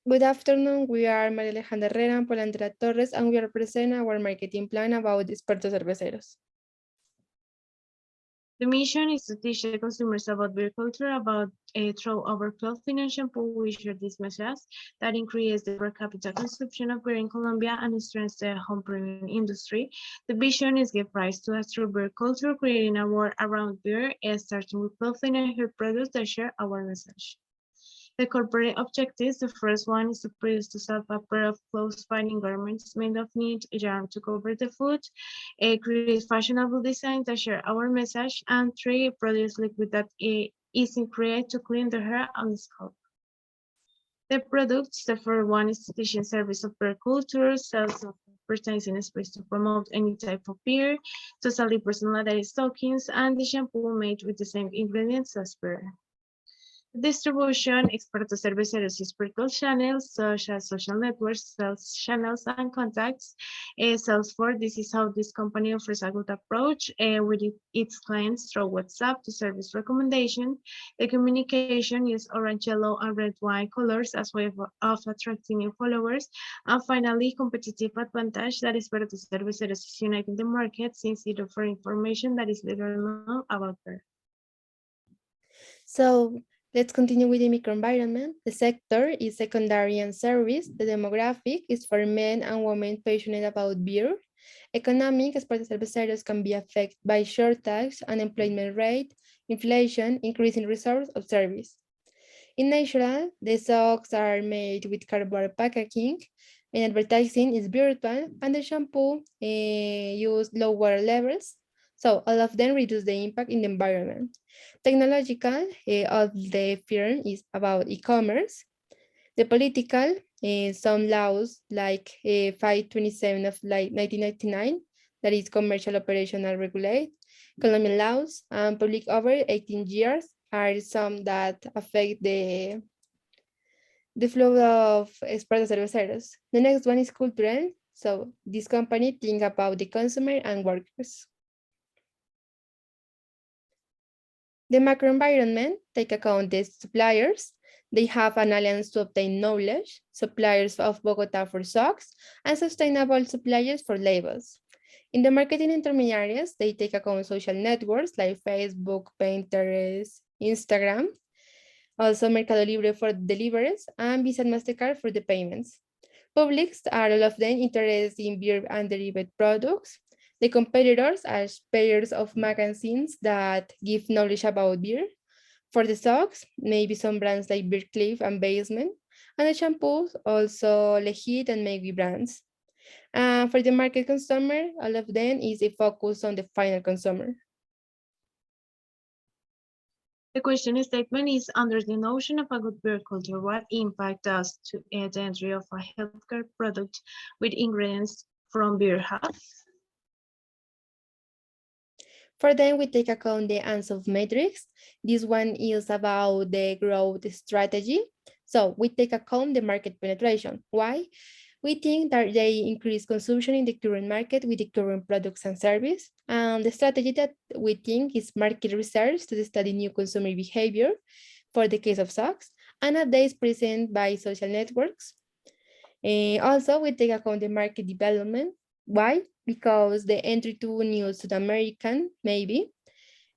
Good afternoon. We are María Alejandra Herrera and Paula Andrea Torres, and we are presenting our marketing plan about Expertos Ceverceros. The mission is to teach the consumers about beer culture through our clothing and shampoo. We share this message that increases the per capita consumption of beer in Colombia and strengthens the home brewing industry. The vision is give rise to a true beer culture, creating a world around beer, starting with clothing and hair products that share our message. The corporate objectives, the first one is to produce to sell a pair of close-fitting garments made of knit yarn to cover the foot, create fashionable designs that share our message, and three, produce liquid that is created to clean the hair and the scalp. The products, the first one is to teach in service of beer culture, sales of advertising space to promote any type of beer, to sell the personalized stockings, and the shampoo made with the same ingredients as beer. Distribution, Expertos Ceverceros is vertical channels such as social networks, sales channels, and contacts. Salesforce, this is how this company offers a good approach with its clients through WhatsApp to service recommendation. The communication use orange, yellow, and red wine colors as way of attracting new followers. And finally, competitive advantage that Expertos Ceverceros is uniting the market since it offers information that is little known about her. So let's continue with the microenvironment. The sector is secondary and service. The demographic is for men and women passionate about beer. Economic Expertos Cerveceros can be affected by shortage, unemployment rate, inflation, increasing resource of service. In natural, the socks are made with cardboard packaging, and advertising is virtual, and the shampoo use low water levels. So all of them reduce the impact in the environment. Technological of the firm is about e-commerce. The political, some laws like 527 of like 1999, that is commercial operation and regulate. Colombian laws and public over 18 years are some that affect the flow of expertos cerveceros. The next one is cultural. So this company think about the consumer and workers. The macro environment take account the suppliers. They have an alliance to obtain knowledge, suppliers of Bogota for socks, and sustainable suppliers for labels. In the marketing intermediaries, they take account social networks like Facebook, Pinterest, Instagram, also Mercado Libre for deliveries, and Visa and MasterCard for the payments. Publics are all of them interested in beer and derived products. The competitors are pairs of magazines that give knowledge about beer. For the socks, maybe some brands like Beer Cliff and Basement, and the shampoos, also Legit and Maybe brands. For the market consumer, all of them is a focus on the final consumer. The question statement is under the notion of a good beer culture, what impact does the entry of a healthcare product with ingredients from beer have? For them, we take account the ANSOF matrix. This one is about the growth strategy. So we take account the market penetration. Why? We think that they increase consumption in the current market with the current products and service. And the strategy that we think is market research to study new consumer behavior for the case of socks, and a day is present by social networks. Also, we take account the market development. Why? Because the entry to new South American, maybe,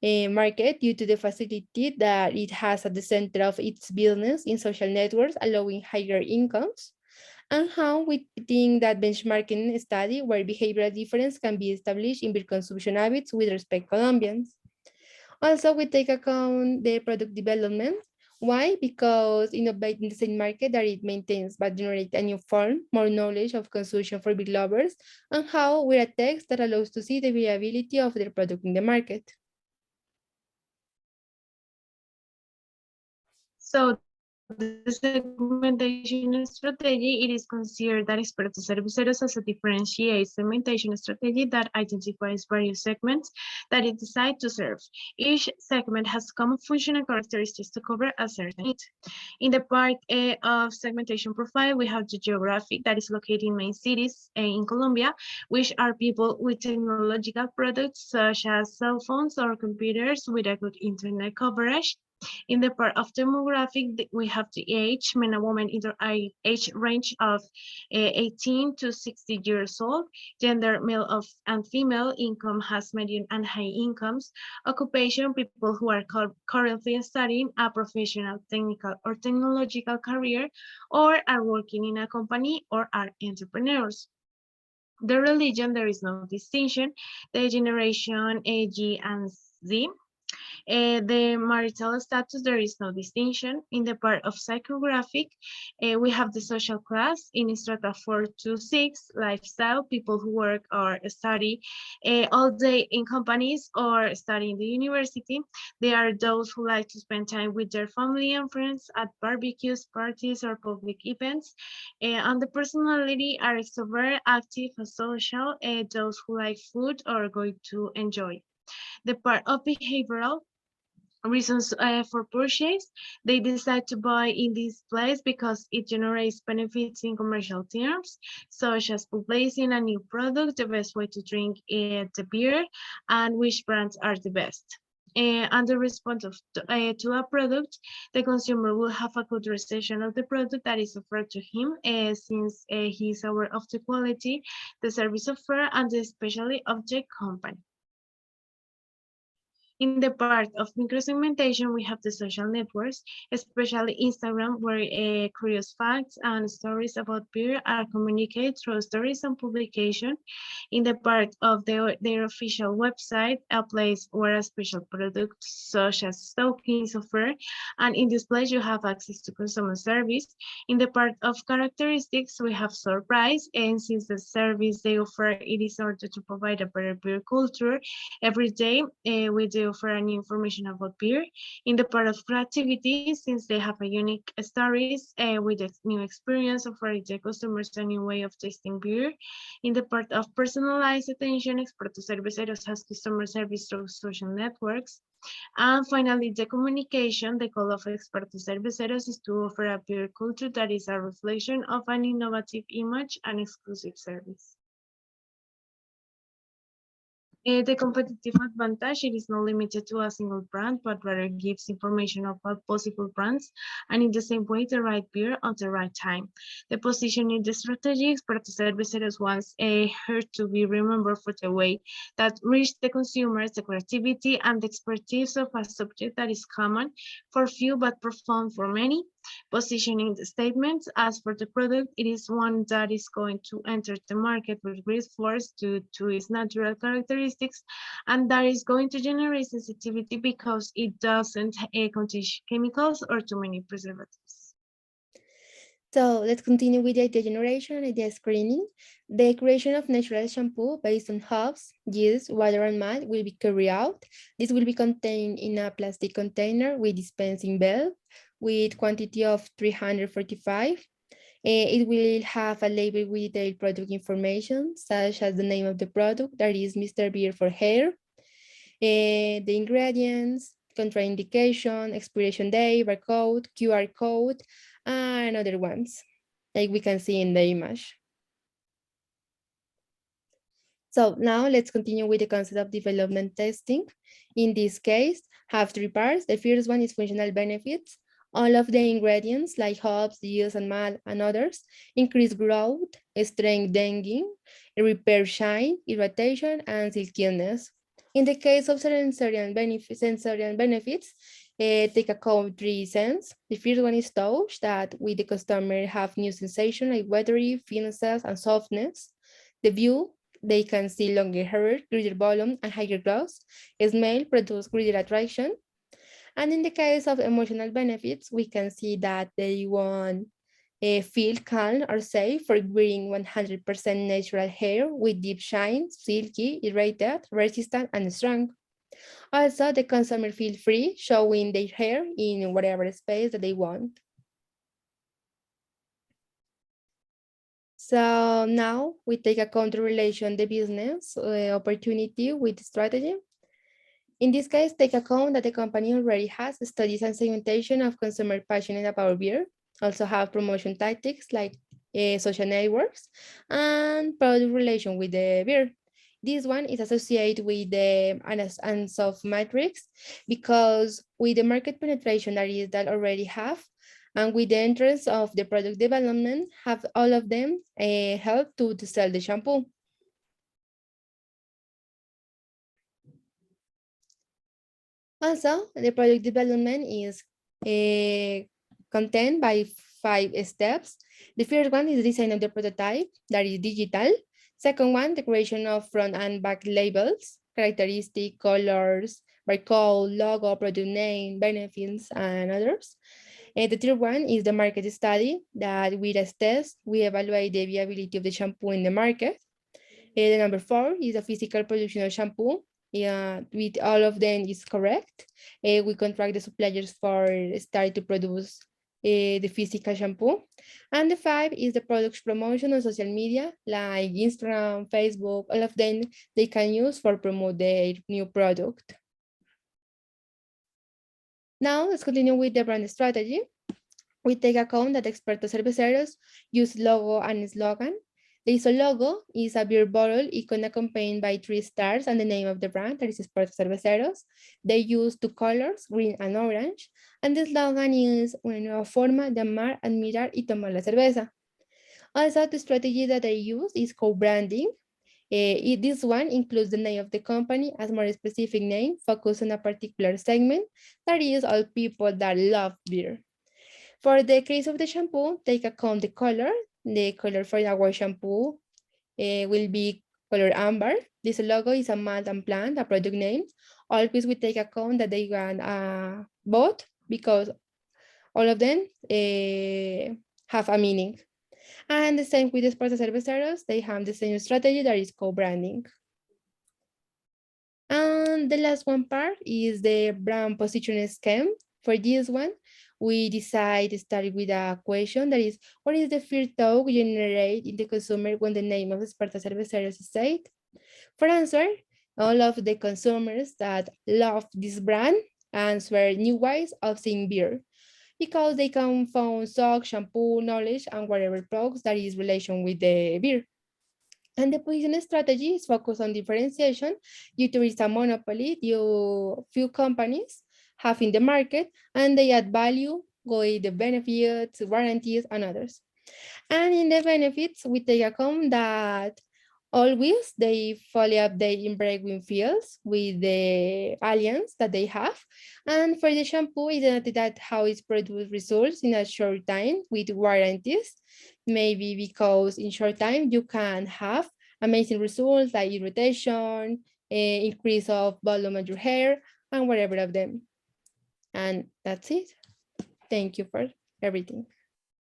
market due to the facility that it has at the center of its business in social networks, allowing higher incomes, and how we think that benchmarking study where behavioral difference can be established in beer consumption habits with respect to Colombians. Also, we take account the product development. Why? Because innovating the same market that it maintains, but generate a new form, more knowledge of consumption for beer lovers, and how we're a text that allows to see the viability of their product in the market. So the segmentation strategy, it is considered that Expertos Ceverceros as a differentiated segmentation strategy that identifies various segments that it decides to serve. Each segment has common functional characteristics to cover a certain need. In the part of segmentation profile, we have the geographic that is located in main cities in Colombia, which are people with technological products such as cell phones or computers with a good internet coverage. In the part of demographic, we have the age, men and women in the age range of 18 to 60 years old, gender, male and female, income has medium and high incomes, occupation, people who are currently studying a professional, technical, or technological career, or are working in a company or are entrepreneurs. The religion, there is no distinction. The generation A, G, and Z. The marital status, there is no distinction. In the part of psychographic, we have the social class in strata 4 to 6, lifestyle, people who work or study all day in companies or study in the university. They are those who like to spend time with their family and friends at barbecues, parties, or public events. And the personality are extrovert, active, and social, those who like food or going to enjoy. The part of behavioral, reasons for purchase, they decide to buy in this place because it generates benefits in commercial terms, such as purchasing a new product, the best way to drink the beer, and which brands are the best. And the response to a product, the consumer will have a good reception of the product that is offered to him, since he is aware of the quality, the service offered, and especially of the company. In the part of microsegmentation, we have the social networks, especially Instagram, where curious facts and stories about beer are communicated through stories and publication. In the part of their official website, a place where a special product such as tokens offer, and in this place you have access to customer service. In the part of characteristics, we have surprise, and since the service they offer, it is ordered to provide a better beer culture. Every day we do offer any information about beer. In the part of creativity, since they have a unique stories with a new experience, offering the customers a new way of tasting beer. In the part of personalized attention, Expertos Ceverceros has customer service through social networks. And finally, the communication, the goal of Expertos Ceverceros is to offer a beer culture that is a reflection of an innovative image and exclusive service. The competitive advantage, it is not limited to a single brand, but rather gives information about possible brands, and in the same way, the right beer at the right time. The positioning, the strategy, Expertos Cerveceros wants her to be remembered for the way that reach the consumers, the creativity, and the expertise of a subject that is common for few but profound for many. Positioning the statements, as for the product, it is one that is going to enter the market with great force due to its natural characteristics, and that is going to generate sensitivity because it doesn't contain chemicals or too many preservatives. So let's continue with the idea generation and idea screening. The creation of natural shampoo based on herbs, yeast, water, and mud will be carried out. This will be contained in a plastic container with dispensing valve with quantity of 345. It will have a label with detailed product information, such as the name of the product, that is Mr. Beer for hair, the ingredients, contraindication, expiration date, barcode, QR code, and other ones, like we can see in the image. So now let's continue with the concept of development testing. In this case, have three parts. The first one is functional benefits. All of the ingredients like hops, yeast, and malt, and others increase growth, strength, dengue, repair shine, irritation, and silkiness. In the case of sensorial benefits, take account three sense. The first one is touch, that with the customer have new sensation like watery, finesses, and softness. The view, they can see longer hair, greater volume, and higher gloss. Smell produce greater attraction. And in the case of emotional benefits, we can see that they want feel calm or safe for wearing 100% natural hair with deep shine, silky, irritated, resistant, and strong. Also, the consumer feel free showing their hair in whatever space that they want. So now we take account the relation, the business opportunity with strategy. In this case, take account that the company already has studies and segmentation of consumer passionate about beer, also have promotion tactics like social networks and product relation with the beer. This one is associated with the unsolved matrix because with the market penetration that already have, and with the entrance of the product development, have all of them help to sell the shampoo. Also, the product development is contained by 5 steps. The first one is design of the prototype, that is digital. Second one, the creation of front and back labels, characteristic, colors, barcode, logo, product name, benefits, and others. The third one is the market study, that with a test, we evaluate the viability of the shampoo in the market. The number 4 is a physical production of shampoo. Yeah, with all of them is correct. We contract the suppliers for start to produce the physical shampoo. And the 5 is the product's promotion on social media, like Instagram, Facebook, all of them they can use for promote their new product. Now let's continue with the brand strategy. We take account that Expertos Ceverceros use logo and slogan. The ISO logo is a beer bottle icon accompanied by 3 stars and the name of the brand, that is Expertos Cerveceros. They use 2 colors, green and orange. And the slogan is una nueva forma de amar, admirar y tomar la cerveza. Also, the strategy that they use is co-branding. This one includes the name of the company as more specific name, focus on a particular segment, that is all people that love beer. For the case of the shampoo, take account the color. The color for our shampoo will be color amber. This logo is a matte and plant, a product name. Always we take account that they want both because all of them have a meaning. And the same with the Expertos Cerveceros, they have the same strategy that is co-branding. And the last one part is the brand positioning scheme. For this one, we decide to start with a question that is, what is the first thought we generate in the consumer when the name of Expertos Cerveceros is said? For answer, all of the consumers that love this brand answer new ways of seeing beer because they can find sock, shampoo, knowledge, and whatever products that is relation with the beer. And the position strategy is focused on differentiation due to its a monopoly, due few companies have in the market, and they add value with the benefits, warranties, and others. And in the benefits, we take account that always they fully update in break-in fields with the alliance that they have. And for the shampoo, identity that how it's produced results in a short time with warranties. Maybe because in short time you can have amazing results like irritation, increase of volume of your hair, and whatever of them. And that's it. Thank you for everything.